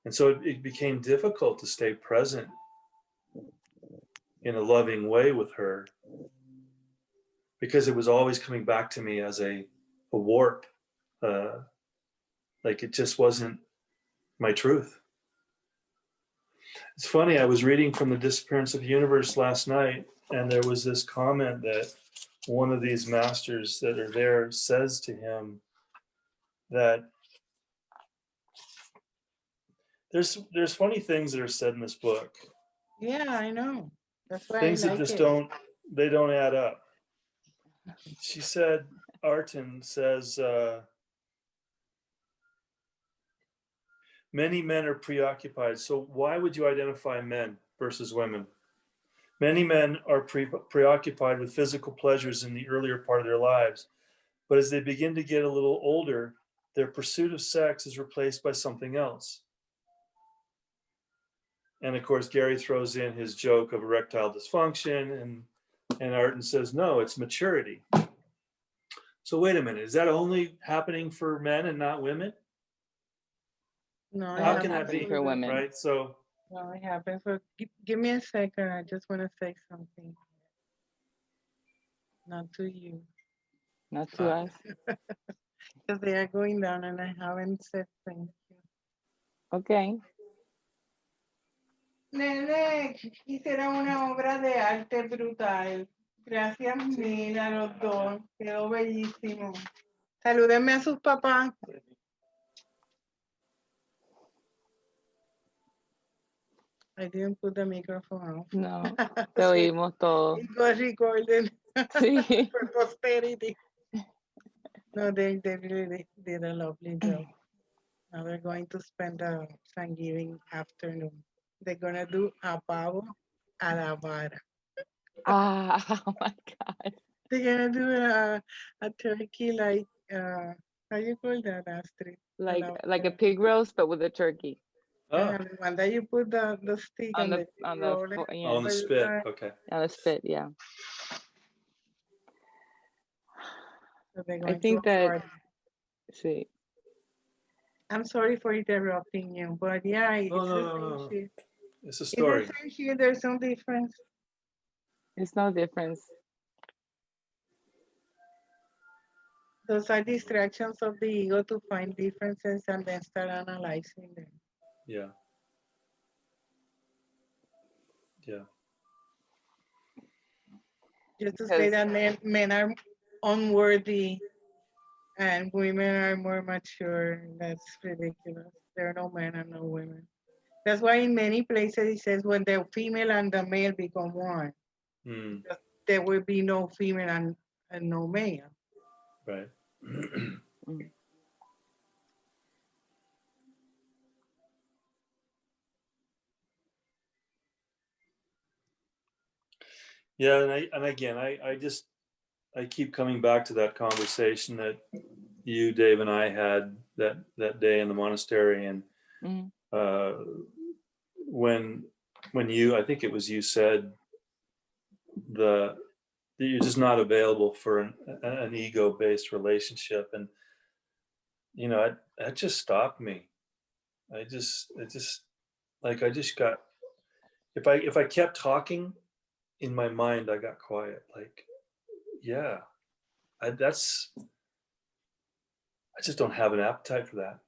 And so it became difficult to stay present in a loving way with her, because it was always coming back to me as a warp. Like it just wasn't my truth. It's funny, I was reading from The Disappearance of the Universe last night, and there was this comment that one of these masters that are there says to him that there's funny things that are said in this book. Yeah, I know. That's why Things I that like just it. don't add up. She said, Artin says, many men are preoccupied. So why would you identify men versus women? Many men are preoccupied with physical pleasures in the earlier part of their lives. But as they begin to get a little older, their pursuit of sex is replaced by something else. And of course, Gary throws in his joke of erectile dysfunction, and Artin says, no, it's maturity. So wait a minute, is that only happening for men and not women? No, How it can that happens be? for women. Right? So No, it happens. So give me a second. I just want to say something. Not to you. Not to us. Because they are going down and I haven't said thank you. Okay. Nene, hicieron una obra de arte brutal. Gracias mil a los dos. Quedó bellísimo. Salúdenme a sus papás. I didn't put the microphone off. No, te oímos todo. It was recorded Sí. for posterity. No, they really did a lovely job. Now they're going to spend a Thanksgiving afternoon. They're gonna do a pavo a la vara. Ah, oh my God. They're gonna do a turkey like how you call that, Astrid? Like a pig roast, but with a turkey The one that you put the stick on and the you roll it. yeah, on the spit. Okay. on the spit. Yeah. So they're I going think to that. afford. See. I'm sorry for interrupting you, but yeah, it's the No. same shit. It's a It's story. the same shit. There's no difference. It's no difference. Those are distractions of the ego to find differences and then start analyzing them. Yeah. Yeah. Just to say Because that men are unworthy and women are more mature, that's ridiculous. There are no men and no women. That's why in many places it says when the female and the male become one, there will be no female and no male. Right. Yeah, and again, I keep coming back to that conversation that you, Dave, and I had that day in the monastery, and when you, I think it was you, said that you're just not available for an ego-based relationship, and you know that just stopped me. I just got, if I kept talking in my mind, I got quiet. Like, yeah, I just don't have an appetite for that.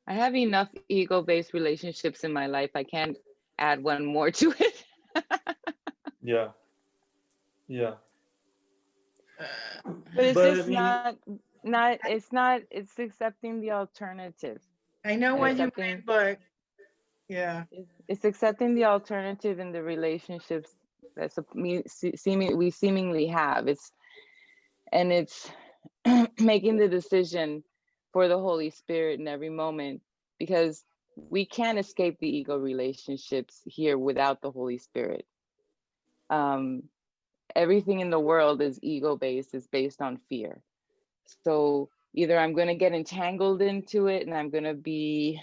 I have enough ego-based relationships in my life. I can't add one more to it. Yeah. Yeah. But it's But just I mean, it's accepting the alternative. I know what you mean, but Yeah. It's accepting the alternative in the relationships that we seemingly have. It's making the decision for the Holy Spirit in every moment, because we can't escape the ego relationships here without the Holy Spirit. Everything in the world is ego-based, is based on fear. So either I'm going to get entangled into it, and I'm going to be,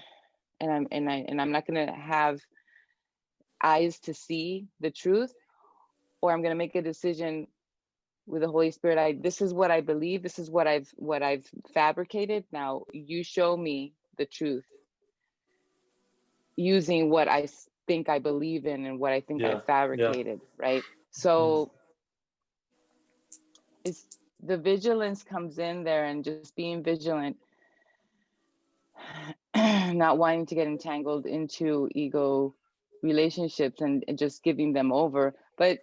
and I'm not going to have eyes to see the truth, or I'm going to make a decision with the Holy Spirit. This is what I believe. This is what I've fabricated. Now you show me the truth using what I think I believe in and what I think I fabricated, right? So it's the vigilance comes in there, and just being vigilant, not wanting to get entangled into ego relationships and just giving them over. But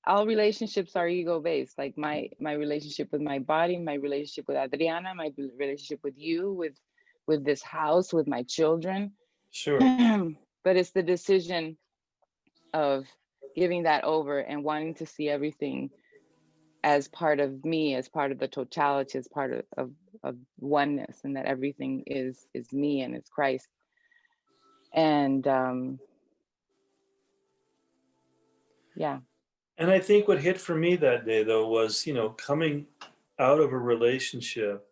all relationships are ego-based, like my relationship with my body, my relationship with Adriana, my relationship with you, with this house, with my children. Sure. But it's the decision of giving that over and wanting to see everything as part of me, as part of the totality, as part of oneness, and that everything is me and it's Christ. And yeah. And I think what hit for me that day, though, was, coming out of a relationship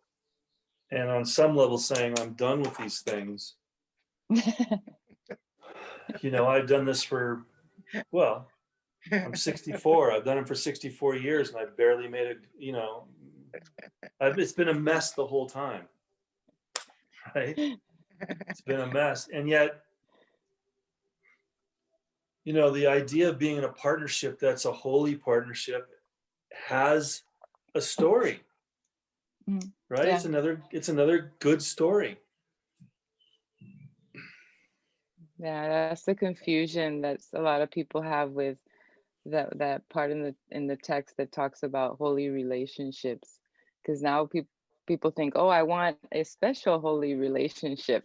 and on some level saying, I'm done with these things. I've done this for, I'm 64. I've done it for 64 years, and I've barely made it, it's been a mess the whole time, right? It's been a mess. And yet, the idea of being in a partnership that's a holy partnership has a story, right? Yeah. It's another good story. Yeah, that's the confusion that a lot of people have with that part in the text that talks about holy relationships, because now people think, oh, I want a special holy relationship.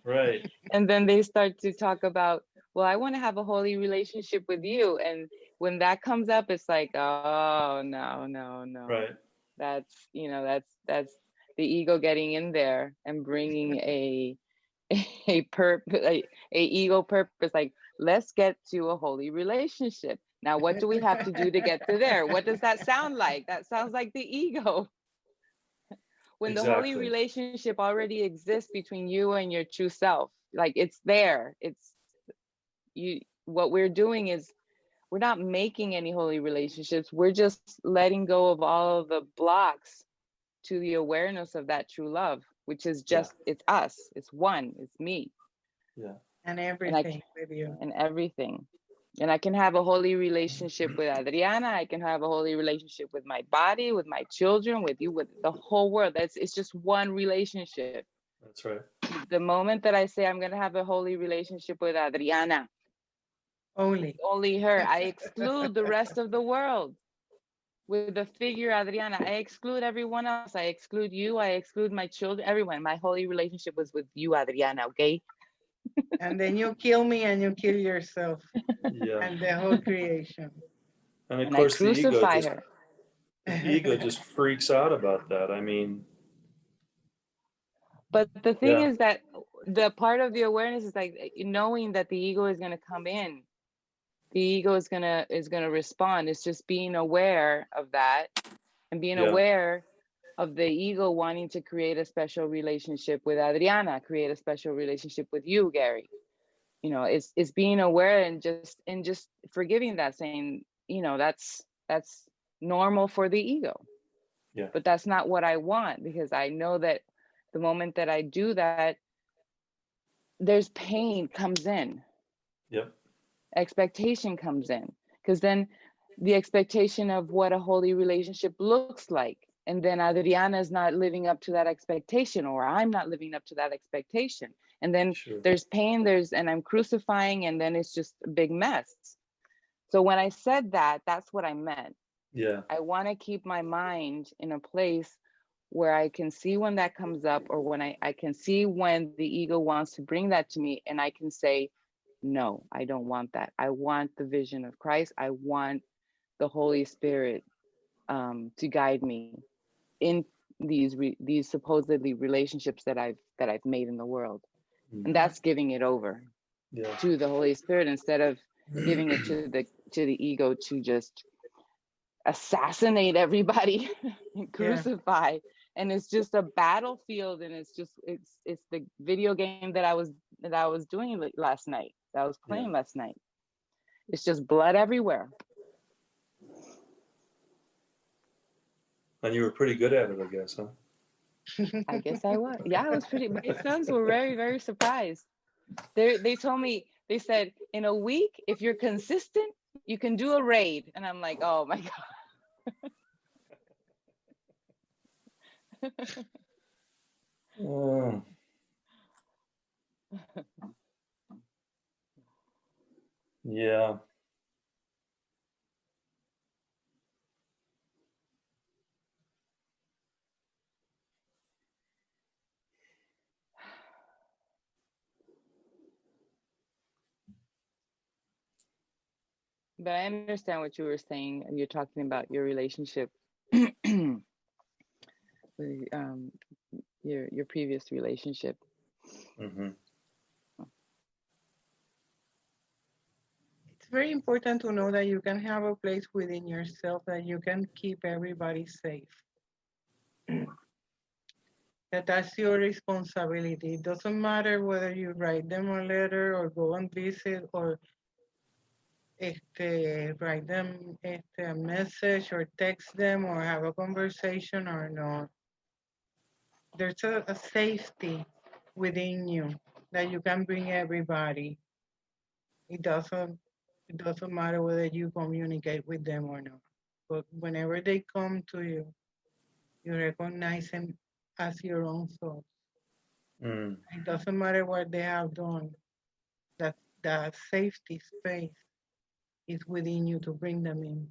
Right. And then they start to talk about, well, I want to have a holy relationship with you, and when that comes up, it's like, oh, no. Right. That's that's the ego getting in there and bringing a ego purpose, like, let's get to a holy relationship. Now, what do we have to do to get to there? What does that sound like? That sounds like the ego. When the holy relationship already exists between you and your true self, like, it's there. It's you. What we're doing is we're not making any holy relationships. We're just letting go of all of the blocks to the awareness of that true love, which is just, it's us, it's one, it's me. Yeah. And everything with you. And everything. And I can have a holy relationship with Adriana. I can have a holy relationship with my body, with my children, with you, with the whole world. It's just one relationship. That's right. The moment that I say I'm going to have a holy relationship with Adriana, only her, I exclude the rest of the world. With the figure Adriana, I exclude everyone else. I exclude you. I exclude my children, everyone. My holy relationship was with you, Adriana, okay? And then you kill me and you kill yourself. Yeah. And the whole creation. And of course, I crucify her. The ego just freaks out about that. I mean. But the thing is that the part of the awareness is like knowing that the ego is going to come in. The ego is gonna respond. It's just being aware of that, and being aware of the ego wanting to create a special relationship with Adriana, create a special relationship with you, Gary. It's being aware and just forgiving that, saying, that's normal for the ego. Yeah. But that's not what I want, because I know that the moment that I do that, there's pain comes in. Yep. Expectation comes in, because then the expectation of what a holy relationship looks like, and then Adriana is not living up to that expectation, or I'm not living up to that expectation, and then there's pain, and I'm crucifying, and then it's just a big mess. So when I said that, that's what I meant. Yeah. I want to keep my mind in a place where I can see when that comes up, or when I can see when the ego wants to bring that to me, and I can say, no, I don't want that. I want the vision of Christ. I want the Holy Spirit to guide me in these supposedly relationships that I've made in the world. And that's giving it over to the Holy Spirit, instead of giving it to the ego to just assassinate everybody and crucify. And it's just a battlefield, and it's the video game that I was doing last night, that I was playing last night. It's just blood everywhere. And you were pretty good at it, I guess, huh? I guess I was. Yeah, I was pretty. My sons were very, very surprised. They told me, they said, in a week, if you're consistent, you can do a raid. And I'm like, oh my God. Yeah. But I understand what you were saying, and you're talking about your relationship with your previous relationship. Mm-hmm. It's very important to know that you can have a place within yourself that you can keep everybody safe. That's your responsibility. It doesn't matter whether you write them a letter or go and visit or write them a message or text them or have a conversation or not. There's a safety within you that you can bring everybody. It doesn't matter whether you communicate with them or not. But whenever they come to you, you recognize them as your own thoughts. It doesn't matter what they have done. That safety space is within you to bring them in.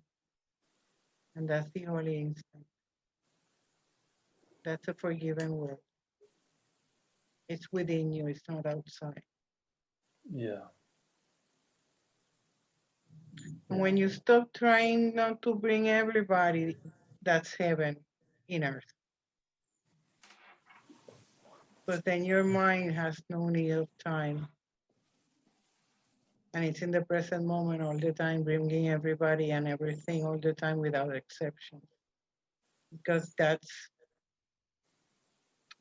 And that's the holy instant. That's a forgiven world. It's within you, it's not outside. Yeah. And when you stop trying not to bring everybody, that's heaven in earth. But then your mind has no need of time. And it's in the present moment all the time, bringing everybody and everything all the time without exception. Because that's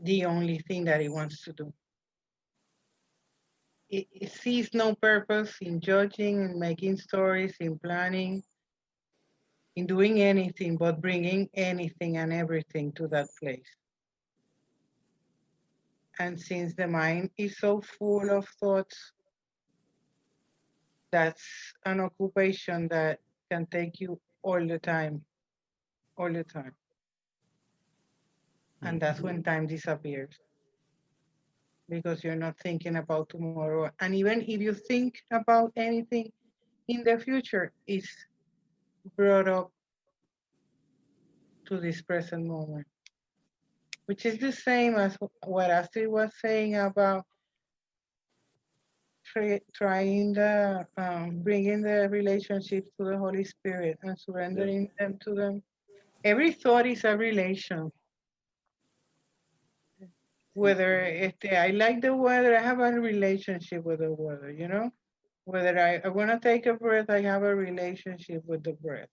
the only thing that it wants to do. It sees no purpose in judging, in making stories, in planning, in doing anything but bringing anything and everything to that place. And since the mind is so full of thoughts, that's an occupation that can take you all the time. And that's when time disappears, because you're not thinking about tomorrow. And even if you think about anything in the future, it's brought up to this present moment, which is the same as what Astrid was saying about trying bringing the relationships to the Holy Spirit and surrendering them to them. Every thought is a relation. Whether I like the weather, I have a relationship with the weather, you know? Whether I want to take a breath, I have a relationship with the breath.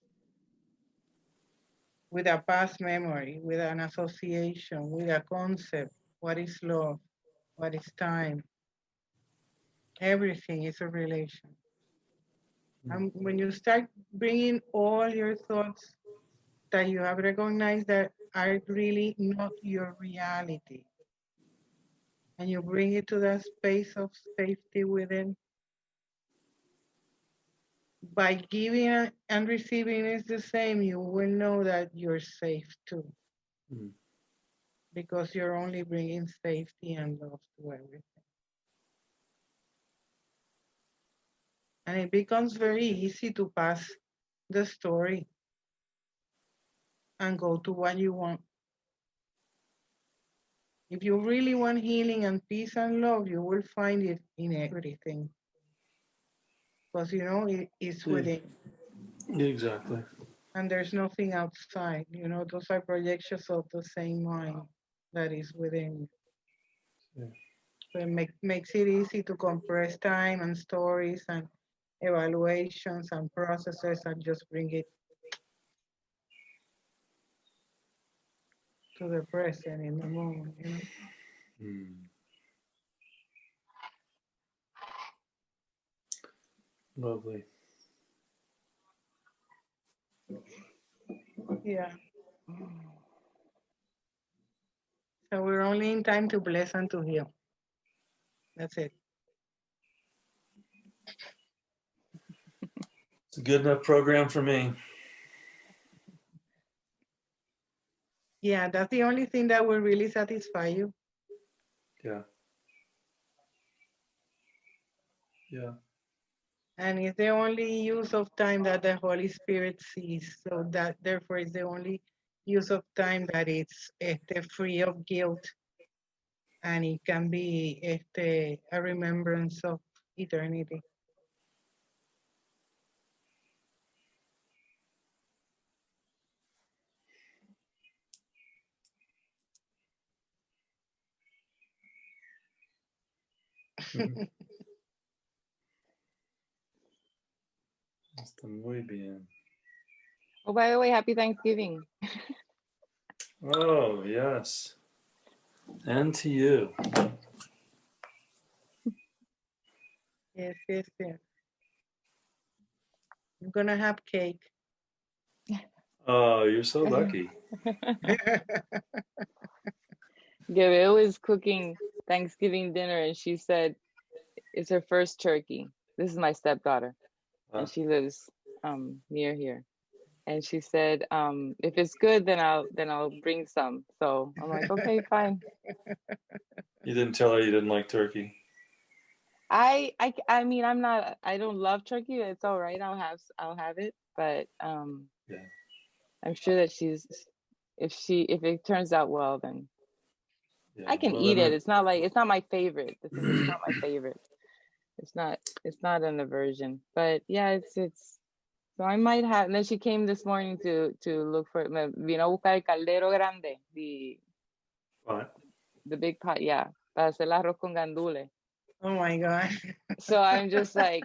With a past memory, with an association, with a concept. What is love? What is time? Everything is a relation. And when you start bringing all your thoughts that you have recognized that are really not your reality, and you bring it to that space of safety within, by giving and receiving is the same, you will know that you're safe too. Because you're only bringing safety and love to everything. And it becomes very easy to pass the story and go to what you want. If you really want healing and peace and love, you will find it in everything. Because, you know, it's within. Exactly. And there's nothing outside. You know, those are projections of the same mind that is within. Yeah. So it makes it easy to compress time and stories and evaluations and processes and just bring it to the present in the moment, you know. Lovely. Yeah. So we're only in time to bless and to heal. That's it. It's a good enough program for me. Yeah, that's the only thing that will really satisfy you. Yeah. Yeah. And it's the only use of time that the Holy Spirit sees. So that therefore is the only use of time that it's free of guilt. And it can be a remembrance of eternity. Está muy bien. Oh, by the way, happy Thanksgiving. Oh, yes. And to you. Yes, yes, yes. I'm gonna have cake. Oh, you're so lucky. Gabrielle is cooking Thanksgiving dinner, and she said it's her first turkey. This is my stepdaughter, and she lives near here. And she said, if it's good, then I'll bring some. So I'm like, okay, fine. You didn't tell her you didn't like turkey. I mean, I don't love turkey. It's all right. I'll have it. But Yeah. I'm sure that if it turns out well, then Yeah. I can eat it. It's not my favorite. The thing is, it's not my favorite. It's not an aversion. But yeah, it's so I might have. And then she came this morning to look for it. Vino a buscar el caldero grande, the big pot, yeah, para hacer el arroz con gandules. Oh my God. So I'm just like,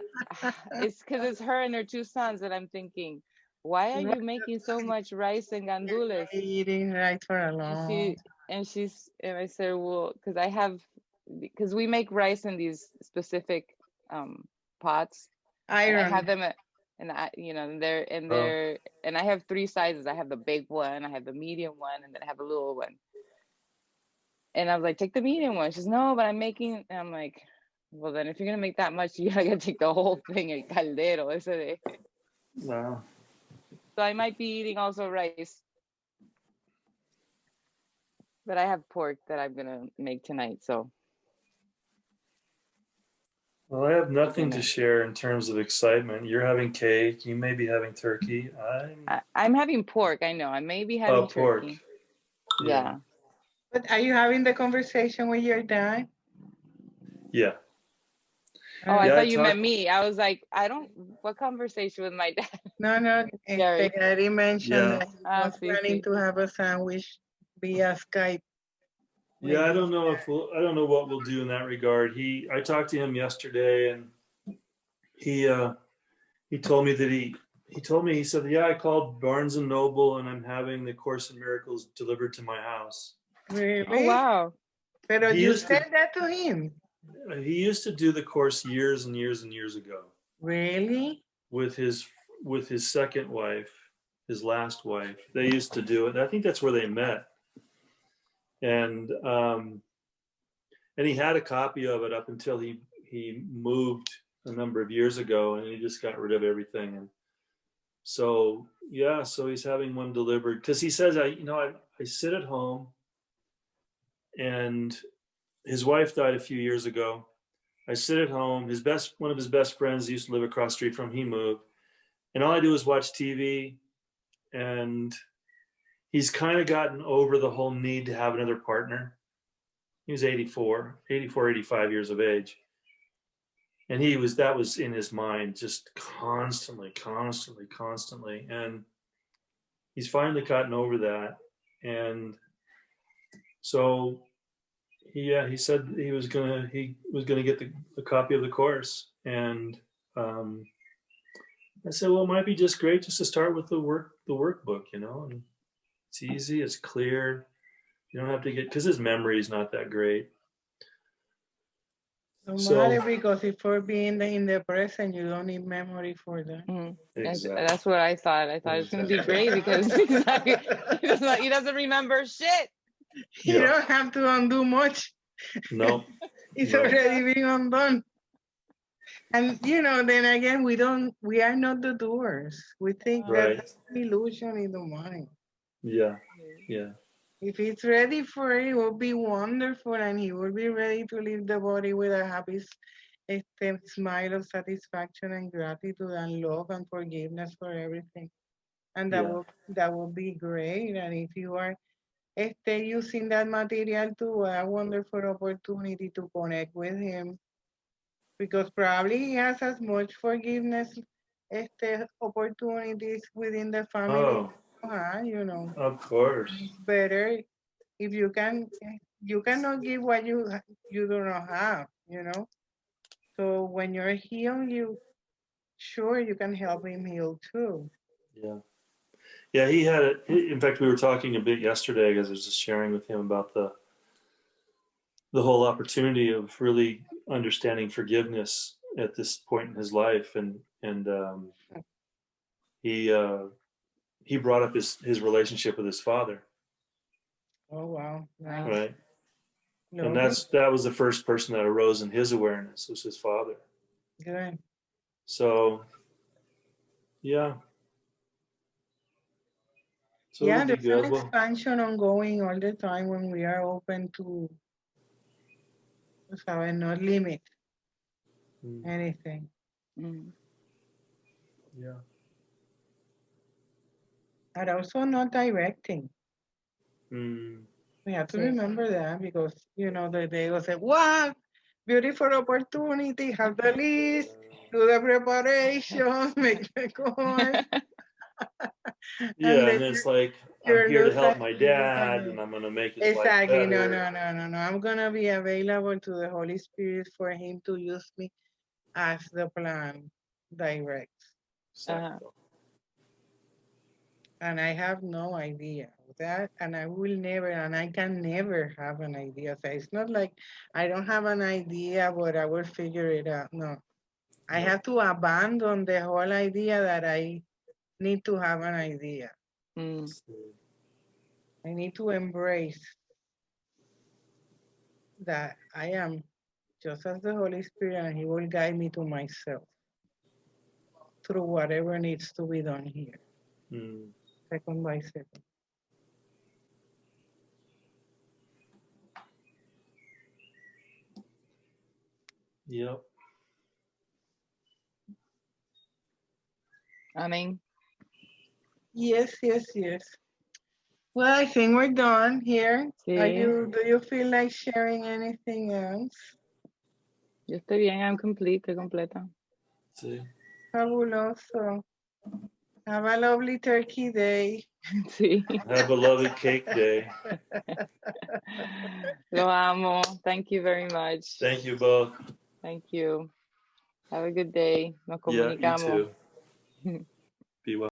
it's because it's her and her two sons, and I'm thinking, why are you making so much rice and gandules? Eating rice for a long. And I said, well, because we make rice in these specific pots. Iron. And I have them and I have three sizes. I have the big one, I have the medium one, and then I have a little one. And I was like, take the medium one. She's no, but I'm making. And I'm like, well, then if you're gonna make that much, you gotta take the whole thing, el caldero. Wow. So I might be eating also rice, but I have pork that I'm gonna make tonight. So. Well, I have nothing to share in terms of excitement. You're having cake. You may be having turkey. I'm having pork. I know. I may be having pork. turkey. Yeah. But are you having the conversation with your dad? Yeah. Oh, I thought you meant me. I was like, what conversation with my dad? No. Gary mentioned that he was planning to have a sandwich via Skype. Yeah, I don't know what we'll do in that regard. I talked to him yesterday, and he told me that he said, yeah, I called Barnes and Noble, and I'm having the Course in Miracles delivered to my house. Really? Oh, wow. But you said that to him? He used to do the course years and years and years ago. Really? With his second wife, his last wife. They used to do it. I think that's where they met. And he had a copy of it up until he moved a number of years ago, and he just got rid of everything. And so he's having one delivered because he says, I sit at home, and his wife died a few years ago. I sit at home. One of his best friends used to live across the street from him. He moved, and all I do is watch TV. And he's kind of gotten over the whole need to have another partner. He was 84, 85 years of age. And that was in his mind just constantly. And he's finally gotten over that. And so he said he was gonna get the copy of the course. And I said, well, it might be just great just to start with the workbook, you know, and it's easy, it's clear. You don't have to because his memory is not that great. No So- matter, because if for being in the present, you don't need memory for that. Exactly. That's what I thought. I thought it's going to be great because he doesn't remember shit. You Yeah. don't have to undo much. No. It's No. already being undone. And you know, then again, we are not the doers. We think Right. that's an illusion in the mind. Yeah. If it's ready for it, it will be wonderful, and he will be ready to leave the body with a happy smile of satisfaction and gratitude and love and forgiveness for everything. And that will be great. And if you are using that material to a wonderful opportunity to connect with him, because probably he has as much forgiveness opportunities within the family. Oh, You know, of course. it's better if you cannot give what you do not have, you know. So when you're healed, you can help him heal too. Yeah, he had it. In fact, we were talking a bit yesterday because I was just sharing with him about the whole opportunity of really understanding forgiveness at this point in his life, and he brought up his relationship with his father. Oh wow! Nice. Right. No, And that was the first person that arose in his awareness, was his father. good. So, yeah. So Yeah, it'll be there's an good. Well, expansion ongoing all the time when we are open to not limit anything. yeah. And also not directing. Mm. We have to remember that, because, you know, they will say, wow, beautiful opportunity, have the list, do the preparation, make the course. Yeah, and it's like, I'm here to help my dad, and I'm going to make his life Exactly. better. No. I'm going to be available to the Holy Spirit for him to use me as the plan directs. Exactly. And I have no idea of that, and I will never, and I can never have an idea. So it's not like I don't have an idea, but I will figure it out. No, I have to abandon the whole idea that I need to have an idea. I need to embrace that I am just as the Holy Spirit, and he will guide me to myself through whatever needs to be done here, second by second. Yep. Amén. Yes. Well, I think we're done here. Sí. Do you feel like sharing anything else? Yo estoy bien, I'm complete, estoy completa. Sí. Fabuloso. Have a lovely turkey day. Sí. Have a lovely cake day. Lo amo. Thank you very much. Thank you both. Thank you. Have a good day. Nos Yeah, you comunicamos. too. Be well.